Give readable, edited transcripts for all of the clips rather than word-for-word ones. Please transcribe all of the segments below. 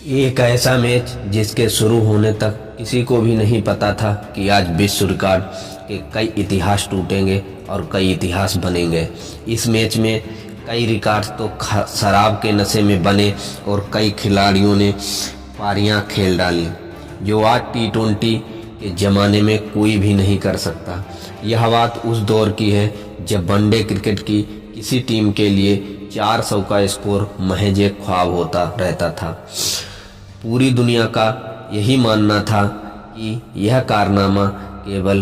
एक ऐसा मैच जिसके शुरू होने तक किसी को भी नहीं पता था कि आज विश्व रिकॉर्ड के कई इतिहास टूटेंगे और कई इतिहास बनेंगे। इस मैच में कई रिकॉर्ड तो शराब के नशे में बने और कई खिलाड़ियों ने पारियां खेल डाली जो आज T20 के ज़माने में कोई भी नहीं कर सकता। यह बात उस दौर की है जब वनडे क्रिकेट की किसी टीम के लिए 400 का स्कोर महज एक ख्वाब होता रहता था। पूरी दुनिया का यही मानना था कि यह कारनामा केवल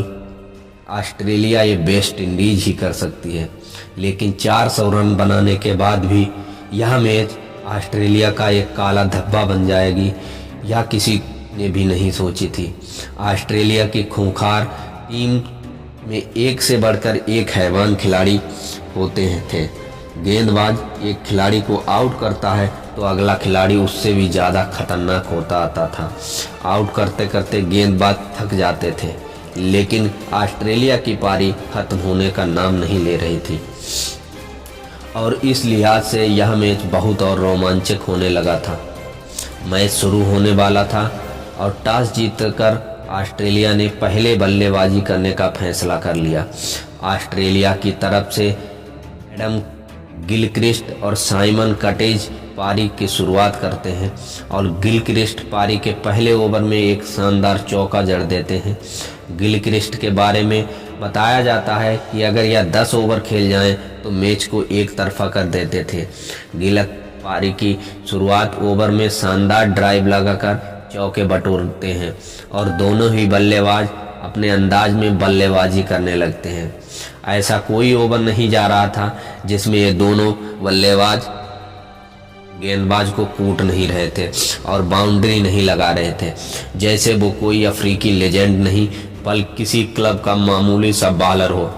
ऑस्ट्रेलिया या वेस्ट इंडीज ही कर सकती है, लेकिन 400 रन बनाने के बाद भी यह मैच ऑस्ट्रेलिया का एक काला धब्बा बन जाएगी, यह किसी ने भी नहीं सोची थी। ऑस्ट्रेलिया की खूंखार टीम में एक से बढ़कर एक हैवान खिलाड़ी होते थे। गेंदबाज एक खिलाड़ी को आउट करता है तो अगला खिलाड़ी उससे भी ज़्यादा खतरनाक होता आता था। आउट करते करते गेंदबाज थक जाते थे, लेकिन ऑस्ट्रेलिया की पारी खत्म होने का नाम नहीं ले रही थी और इस लिहाज से यह मैच बहुत और रोमांचक होने लगा था। मैच शुरू होने वाला था और टॉस जीतकर ऑस्ट्रेलिया ने पहले बल्लेबाजी करने का फैसला कर लिया। ऑस्ट्रेलिया की तरफ से एडम गिलक्रिस्ट और साइमन कटेज पारी की शुरुआत करते हैं और गिलक्रिस्ट पारी के पहले ओवर में एक शानदार चौका जड़ देते हैं। गिलक्रिस्ट के बारे में बताया जाता है कि अगर यह 10 ओवर खेल जाएं तो मैच को एक तरफा कर देते थे। गिलक पारी की शुरुआत ओवर में शानदार ड्राइव लगाकर चौके बटोरते हैं और दोनों ही बल्लेबाज अपने अंदाज में बल्लेबाजी करने लगते हैं। ऐसा कोई ओवर नहीं जा रहा था जिसमें ये दोनों बल्लेबाज गेंदबाज को कूट नहीं रहे थे और बाउंड्री नहीं लगा रहे थे, जैसे वो कोई अफ्रीकी लेजेंड नहीं बल्कि किसी क्लब का मामूली सा बॉलर हो।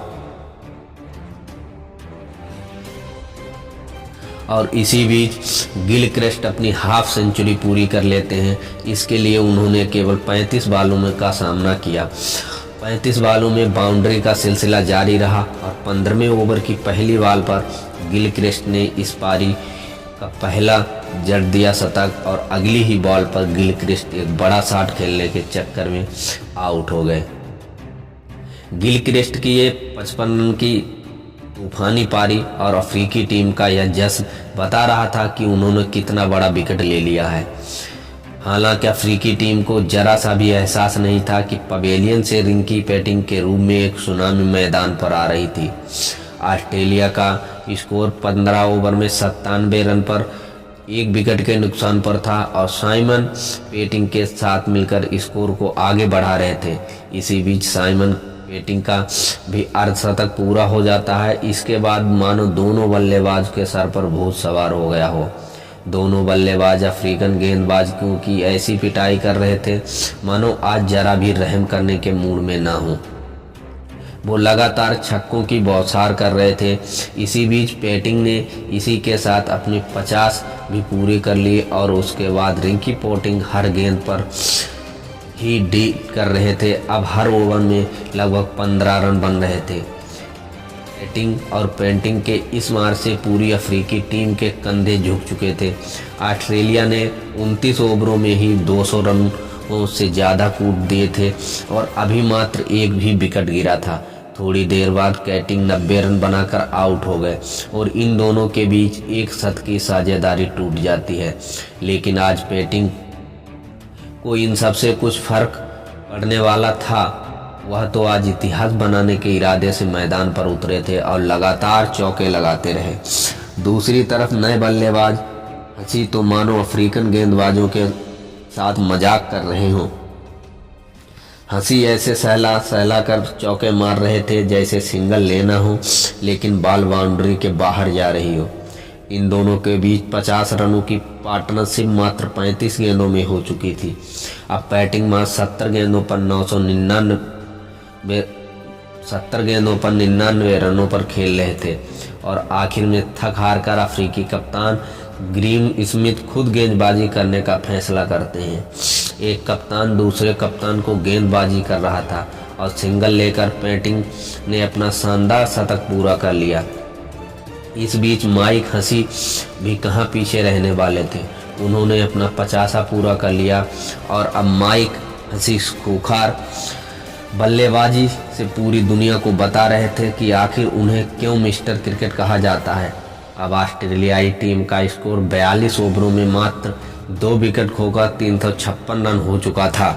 और इसी बीच गिलक्रिस्ट अपनी हाफ सेंचुरी पूरी कर लेते हैं। इसके लिए उन्होंने केवल 35 बालों में का सामना किया। 35 बालों में बाउंड्री का सिलसिला जारी रहा और 15वें ओवर की पहली बॉल पर गिलक्रिस्ट ने इस पारी का पहला जड़ दिया शतक और अगली ही बॉल पर गिलक्रिस्ट एक बड़ा शॉट खेलने के चक्कर में आउट हो गए। गिलक्रिस्ट की ये 55 रन की तूफानी पारी और अफ्रीकी टीम का यह जश्न बता रहा था कि उन्होंने कितना बड़ा विकेट ले लिया है। हालांकि अफ्रीकी टीम को जरा सा भी एहसास नहीं था कि पवेलियन से रिंकी पेंटिंग के रूप में एक सुनामी मैदान पर आ रही थी। ऑस्ट्रेलिया का स्कोर 15 ओवर में 97 रन पर एक विकेट के नुकसान पर था और साइमन पेंटिंग के साथ मिलकर स्कोर को आगे बढ़ा रहे थे। इसी बीच साइमन पेंटिंग का भी अर्धशतक पूरा हो जाता है। इसके बाद मानो दोनों बल्लेबाज के सर पर भूत सवार हो गया हो। दोनों बल्लेबाज अफ्रीकन गेंदबाजों की ऐसी पिटाई कर रहे थे मानो आज जरा भी रहम करने के मूड में ना हो। वो लगातार छक्कों की बौछार कर रहे थे। इसी बीच पेंटिंग ने इसी के साथ अपने 50 भी पूरे कर लिए और उसके बाद रिंकी पोंटिंग हर गेंद पर ही डील कर रहे थे। अब हर ओवर में लगभग 15 रन बन रहे थे। पेंटिंग और पेंटिंग के इस मार से पूरी अफ्रीकी टीम के कंधे झुक चुके थे। ऑस्ट्रेलिया ने 29 ओवरों में ही 200 रनों से ज़्यादा कूट दिए थे और अभी मात्र एक भी विकेट गिरा था। थोड़ी देर बाद पेंटिंग 90 रन बनाकर आउट हो गए और इन दोनों के बीच एक शतक की साझेदारी टूट जाती है। लेकिन आज पेंटिंग को इन सब से कुछ फर्क पड़ने वाला था। वह तो आज इतिहास बनाने के इरादे से मैदान पर उतरे थे और लगातार चौके लगाते रहे। दूसरी तरफ नए बल्लेबाज हंसी तो मानो अफ्रीकन गेंदबाजों के साथ मजाक कर रहे हों। हंसी ऐसे सहला सहला कर चौके मार रहे थे जैसे सिंगल लेना हो लेकिन बॉल बाउंड्री के बाहर जा रही हो। इन दोनों के बीच 50 रनों की पार्टनरशिप मात्र 35 गेंदों में हो चुकी थी। अब पेंटिंग मात्र 70 गेंदों पर 99 रनों पर खेल रहे थे और आखिर में थक हार कर अफ्रीकी कप्तान ग्रीम स्मिथ खुद गेंदबाजी करने का फैसला करते हैं। एक कप्तान दूसरे कप्तान को गेंदबाजी कर रहा था और सिंगल लेकर पेंटिंग ने अपना शानदार शतक पूरा कर लिया। इस बीच माइक हंसी भी कहाँ पीछे रहने वाले थे। उन्होंने अपना 50 पूरा कर लिया और अब माइक हसी खूंखार बल्लेबाजी से पूरी दुनिया को बता रहे थे कि आखिर उन्हें क्यों मिस्टर क्रिकेट कहा जाता है। अब ऑस्ट्रेलियाई टीम का स्कोर 42 ओवरों में मात्र 2 विकेट खोकर 356 रन हो चुका था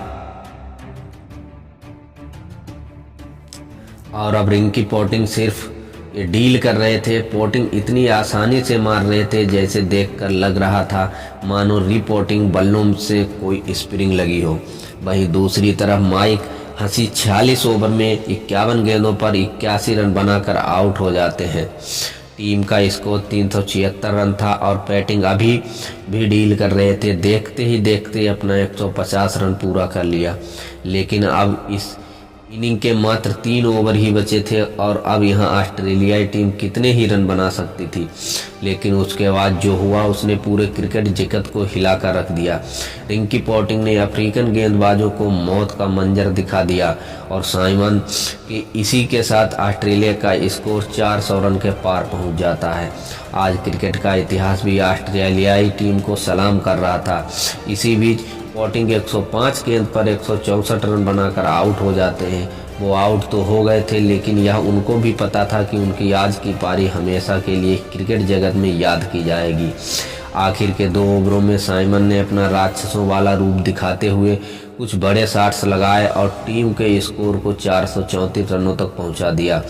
और अब रिंकी पोंटिंग सिर्फ ये डील कर रहे थे। पोंटिंग इतनी आसानी से मार रहे थे जैसे देखकर लग रहा था मानो रिपोर्टिंग बल्लों से कोई स्प्रिंग लगी हो। वहीं दूसरी तरफ माइक हसी 46 ओवर में 51 गेंदों पर 81 रन बनाकर आउट हो जाते हैं। टीम का स्कोर 376 रन था और बैटिंग अभी भी डील कर रहे थे। देखते ही देखते अपना 150 रन पूरा कर लिया, लेकिन अब इस इनिंग के मात्र 3 ओवर ही बचे थे और अब यहाँ ऑस्ट्रेलियाई टीम कितने ही रन बना सकती थी। लेकिन उसके बाद जो हुआ उसने पूरे क्रिकेट जगत को हिलाकर रख दिया। रिंकी पोंटिंग ने अफ्रीकन गेंदबाजों को मौत का मंजर दिखा दिया और साइमन के इसी के साथ ऑस्ट्रेलिया का स्कोर 400 रन के पार पहुंच जाता है। आज क्रिकेट का इतिहास भी ऑस्ट्रेलियाई टीम को सलाम कर रहा था। इसी बीच पोंटिंग 105 गेंद पर 164 रन बनाकर आउट हो जाते हैं। वो आउट तो हो गए थे, लेकिन यह उनको भी पता था कि उनकी आज की पारी हमेशा के लिए क्रिकेट जगत में याद की जाएगी। आखिर के 2 ओवरों में साइमन ने अपना राक्षसों वाला रूप दिखाते हुए कुछ बड़े शॉट्स लगाए और टीम के स्कोर को 434 रनों तक पहुंचा दिया।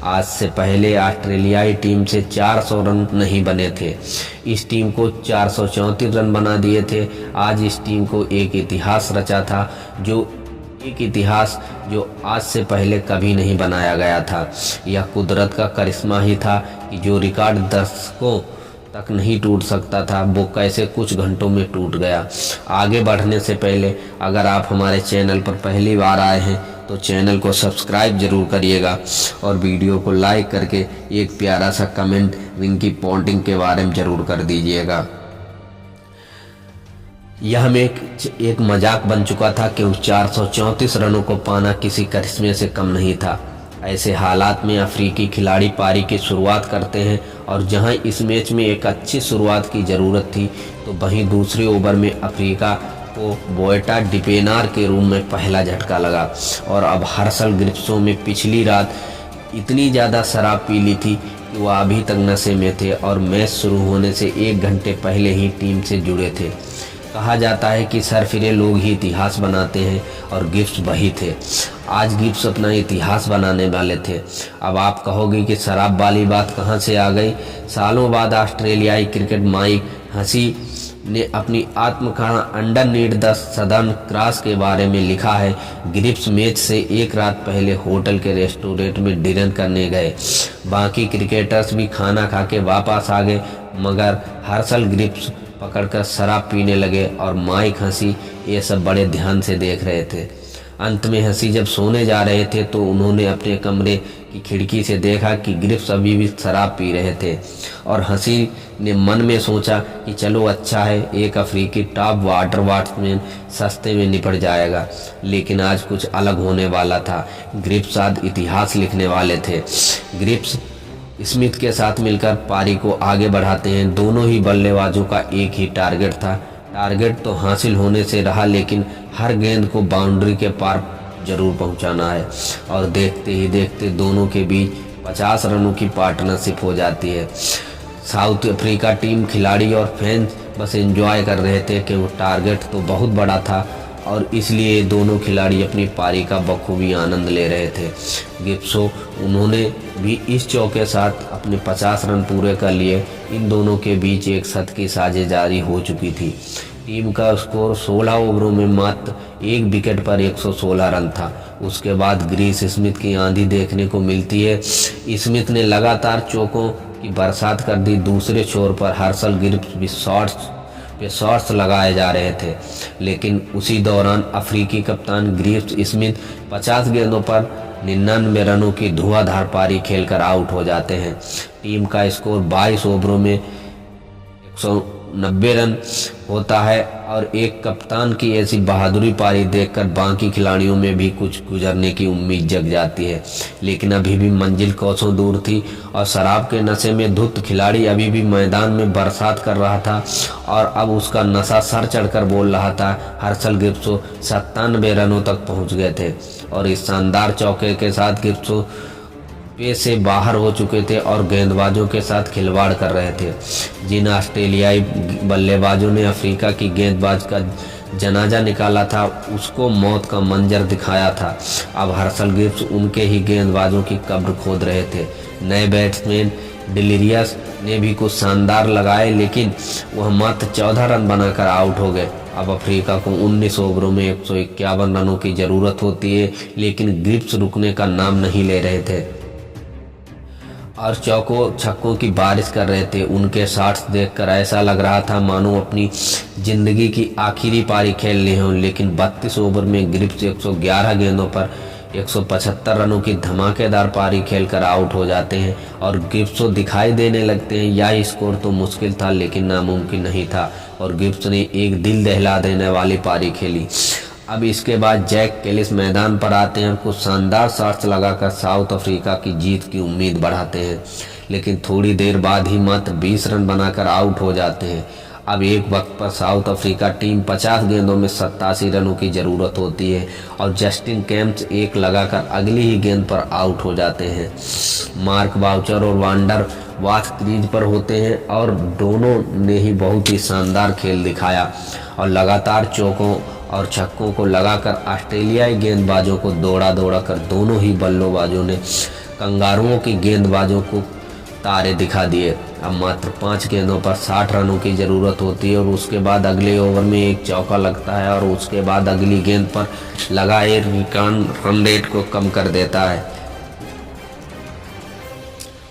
आज से पहले ऑस्ट्रेलियाई टीम से 400 रन नहीं बने थे। इस टीम को 434 रन बना दिए थे। आज इस टीम को एक इतिहास रचा था, जो आज से पहले कभी नहीं बनाया गया था। यह कुदरत का करिश्मा ही था कि जो रिकॉर्ड दशकों तक नहीं टूट सकता था वो कैसे कुछ घंटों में टूट गया। आगे बढ़ने से पहले अगर आप हमारे चैनल पर पहली बार आए हैं तो चैनल को सब्सक्राइब जरूर करिएगा और वीडियो को लाइक करके एक प्यारा सा कमेंट रिंकी पोंटिंग के बारे में जरूर कर दीजिएगा। यह में एक मजाक बन चुका था कि 434 रनों को पाना किसी करिश्मे से कम नहीं था। ऐसे हालात में अफ्रीकी खिलाड़ी पारी की शुरुआत करते हैं और जहां इस मैच में एक अच्छी शुरुआत की ज़रूरत थी तो वहीं दूसरे ओवर में अफ्रीका को बोएटा डिपेनार के रूम में पहला झटका लगा और अब हर्सल ग्रिप्सो में पिछली रात इतनी ज़्यादा शराब पी ली थी कि वह अभी तक नशे में थे और मैच शुरू होने से 1 घंटे पहले ही टीम से जुड़े थे। कहा जाता है कि सरफिरे लोग ही इतिहास बनाते हैं और गिब्स वही थे। आज गिब्स अपना इतिहास बनाने वाले थे। अब आप कहोगे कि शराब वाली बात कहाँ से आ गई। सालों बाद ऑस्ट्रेलियाई क्रिकेट माइक हसी ने अपनी आत्मकथा अंडरनीथ द सदर्न क्रॉस के बारे में लिखा है। गिब्स मैच से 1 रात पहले होटल के रेस्टोरेंट में डिनर करने गए। बाकी क्रिकेटर्स भी खाना खा के वापस आ गए, मगर हर्सल गिब्स पकड़कर शराब पीने लगे और माइक हसी ये सब बड़े ध्यान से देख रहे थे। अंत में हसी जब सोने जा रहे थे तो उन्होंने अपने कमरे की खिड़की से देखा कि गिब्स अभी भी शराब पी रहे थे और हसी ने मन में सोचा कि चलो अच्छा है, एक अफ्रीकी टॉप वाटर बैट्समैन सस्ते में निपट जाएगा। लेकिन आज कुछ अलग होने वाला था। गिब्स आज इतिहास लिखने वाले थे। गिब्स स्मिथ के साथ मिलकर पारी को आगे बढ़ाते हैं। दोनों ही बल्लेबाजों का एक ही टारगेट था। टारगेट तो हासिल होने से रहा, लेकिन हर गेंद को बाउंड्री के पार जरूर पहुंचाना है और देखते ही देखते दोनों के बीच 50 रनों की पार्टनरशिप हो जाती है। साउथ अफ्रीका टीम, खिलाड़ी और फैंस बस एंजॉय कर रहे थे कि वो टारगेट तो बहुत बड़ा था और इसलिए दोनों खिलाड़ी अपनी पारी का बखूबी आनंद ले रहे थे। गिब्सो उन्होंने भी इस चौके के साथ अपने 50 रन पूरे कर लिए। इन दोनों के बीच एक शत की साझेदारी हो चुकी थी। टीम का स्कोर 16 ओवरों में मात्र 1 विकेट पर 116 रन था। उसके बाद ग्रीस स्मिथ की आंधी देखने को मिलती है। स्मिथ ने लगातार चौकों की बरसात कर दी। दूसरे छोर पर हर्सल गिब्स भी शॉट्स लगाए जा रहे थे, लेकिन उसी दौरान अफ्रीकी कप्तान ग्रीव्स स्मिथ 50 गेंदों पर 99 रनों की धुआंधार पारी खेलकर आउट हो जाते हैं। टीम का स्कोर 22 ओवरों में 90 रन होता है और एक कप्तान की ऐसी बहादुरी पारी देखकर बाकी खिलाड़ियों में भी कुछ गुजरने की उम्मीद जग जाती है। लेकिन अभी भी मंजिल कोसों दूर थी और शराब के नशे में धुत खिलाड़ी अभी भी मैदान में बरसात कर रहा था और अब उसका नशा सर चढ़कर बोल रहा था। हर्षल ग्रिप्सो 97 रनों तक पहुंच गए थे और इस शानदार चौके के साथ ग्रिप्सो पे से बाहर हो चुके थे और गेंदबाजों के साथ खिलवाड़ कर रहे थे। जिन ऑस्ट्रेलियाई बल्लेबाजों ने अफ्रीका की गेंदबाज का जनाजा निकाला था उसको मौत का मंजर दिखाया था। अब हर्षल ग्रिप्स उनके ही गेंदबाजों की कब्र खोद रहे थे। नए बैट्समैन डिलीरियस ने भी कुछ शानदार लगाए लेकिन वह मात्र 14 रन बनाकर आउट हो गए। अब अफ्रीका को 19 ओवरों में 151 रनों की जरूरत होती है लेकिन ग्रिप्स रुकने का नाम नहीं ले रहे थे और चौकों छक्कों की बारिश कर रहे थे। उनके शॉट्स देखकर ऐसा लग रहा था मानो अपनी जिंदगी की आखिरी पारी खेल ली हो। लेकिन 32 ओवर में ग्रिप्स 111 गेंदों पर 175 रनों की धमाकेदार पारी खेलकर आउट हो जाते हैं और ग्रिप्सो दिखाई देने लगते हैं। यह स्कोर तो मुश्किल था लेकिन नामुमकिन नहीं था और ग्रिप्स ने एक दिल दहला देने वाली पारी खेली। अब इसके बाद जैक कैलिस मैदान पर आते हैं और कुछ शानदार शॉट्स लगाकर साउथ अफ्रीका की जीत की उम्मीद बढ़ाते हैं लेकिन थोड़ी देर बाद ही मात्र 20 रन बनाकर आउट हो जाते हैं। अब एक वक्त पर साउथ अफ्रीका टीम 50 गेंदों में 87 रनों की ज़रूरत होती है और जस्टिन केम्प्स एक लगाकर अगली ही गेंद पर आउट हो जाते हैं। मार्क बाउचर और वांडर वाच क्रीज पर होते हैं और दोनों ने ही बहुत ही शानदार खेल दिखाया और लगातार चौकों और छक्कों को लगाकर ऑस्ट्रेलियाई गेंदबाजों को दौड़ा कर दोनों ही बल्लेबाजों ने कंगारुओं की गेंदबाजों को तारे दिखा दिए। अब मात्र 5 गेंदों पर 60 रनों की ज़रूरत होती है और उसके बाद अगले ओवर में एक चौका लगता है और उसके बाद अगली गेंद पर लगा एक विकेट रन रेट को कम कर देता है।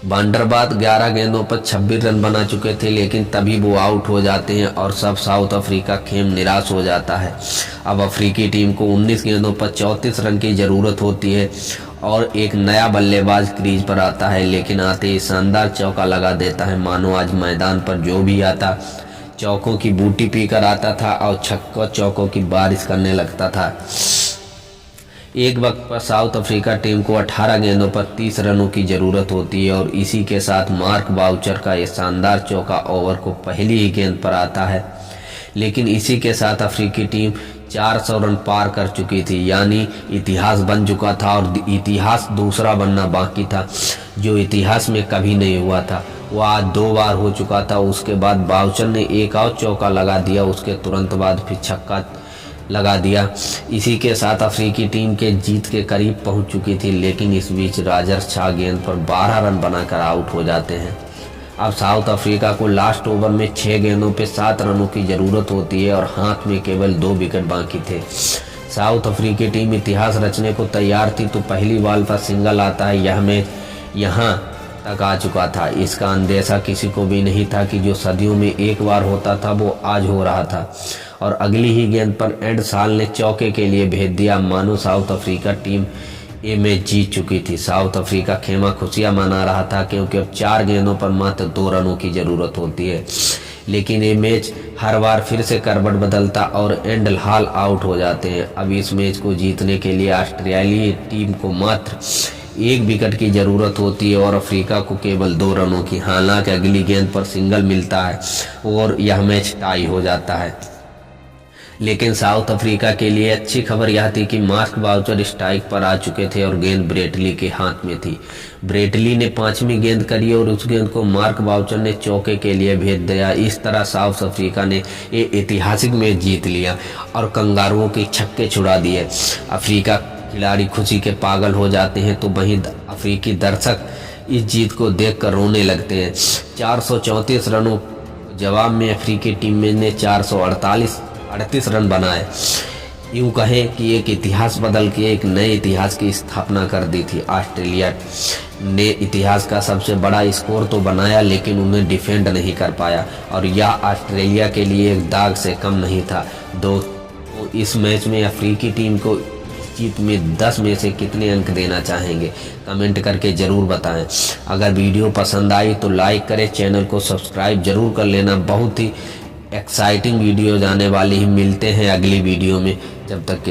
बंडरबात 11 गेंदों पर 26 रन बना चुके थे लेकिन तभी वो आउट हो जाते हैं और सब साउथ अफ्रीका खेम निराश हो जाता है। अब अफ्रीकी टीम को 19 गेंदों पर 34 रन की ज़रूरत होती है और एक नया बल्लेबाज क्रीज पर आता है लेकिन आते ही शानदार चौका लगा देता है। मानो आज मैदान पर जो भी आता चौकों की बूटी पीकर आता था और छक्का चौकों की बारिश करने लगता था। एक वक्त पर साउथ अफ्रीका टीम को 18 गेंदों पर 30 रनों की ज़रूरत होती है और इसी के साथ मार्क बाउचर का ये शानदार चौका ओवर को पहली ही गेंद पर आता है। लेकिन इसी के साथ अफ्रीकी टीम 400 रन पार कर चुकी थी यानी इतिहास बन चुका था और इतिहास दूसरा बनना बाकी था जो इतिहास में कभी नहीं हुआ था। वह आज 2 बार हो चुका था। उसके बाद बाउचर ने एक और चौका लगा दिया, उसके तुरंत बाद फिर छक्का लगा दिया। इसी के साथ अफ्रीकी टीम के जीत के करीब पहुंच चुकी थी लेकिन इस बीच राजर्स 6 गेंद पर 12 रन बनाकर आउट हो जाते हैं। अब साउथ अफ्रीका को लास्ट ओवर में 6 गेंदों पे 7 रनों की ज़रूरत होती है और हाथ में केवल 2 विकेट बाकी थे। साउथ अफ्रीकी टीम इतिहास रचने को तैयार थी तो पहली बॉल पर सिंगल आता है। यह मैच यहाँ तक आ चुका था। इसका अंदेशा किसी को भी नहीं था कि जो सदियों में एक बार होता था वो आज हो रहा था और अगली ही गेंद पर एंड साल ने चौके के लिए भेज दिया। मानो साउथ अफ्रीका टीम ये मैच जीत चुकी थी। साउथ अफ्रीका खेमा खुशियां मना रहा था क्योंकि अब 4 गेंदों पर मात्र 2 रनों की ज़रूरत होती है। लेकिन ये मैच हर बार फिर से करवट बदलता और एंड हाल आउट हो जाते हैं। अब इस मैच को जीतने के लिए ऑस्ट्रेलियाई टीम को मात्र 1 विकेट की ज़रूरत होती है और अफ्रीका को केवल 2 रनों की। हालांकि अगली गेंद पर सिंगल मिलता है और यह मैच टाई हो जाता है। लेकिन साउथ अफ्रीका के लिए अच्छी खबर यह थी कि मार्क बाउचर स्ट्राइक पर आ चुके थे और गेंद ब्रेटली के हाथ में थी। ब्रेटली ने 5वीं गेंद करी और उस गेंद को मार्क बाउचर ने चौके के लिए भेज दिया। इस तरह साउथ अफ्रीका ने ये ऐतिहासिक मैच जीत लिया और कंगारुओं के छक्के छुड़ा दिए। अफ्रीका खिलाड़ी खुशी के पागल हो जाते हैं तो वहीं अफ्रीकी दर्शक इस जीत को देखकर रोने लगते हैं। 434 रनों जवाब में अफ्रीकी टीम ने 438 रन बनाए। यूँ कहें कि एक इतिहास बदल के एक नए इतिहास की स्थापना कर दी थी। ऑस्ट्रेलिया ने इतिहास का सबसे बड़ा स्कोर तो बनाया लेकिन उन्हें डिफेंड नहीं कर पाया और यह ऑस्ट्रेलिया के लिए एक दाग से कम नहीं था। तो इस मैच में अफ्रीकी टीम को जीत में 10 में से कितने अंक देना चाहेंगे कमेंट करके ज़रूर बताएं। अगर वीडियो पसंद आई तो लाइक करें, चैनल को सब्सक्राइब जरूर कर लेना। बहुत ही एक्साइटिंग वीडियो आने वाली है। मिलते हैं अगली वीडियो में, जब तक के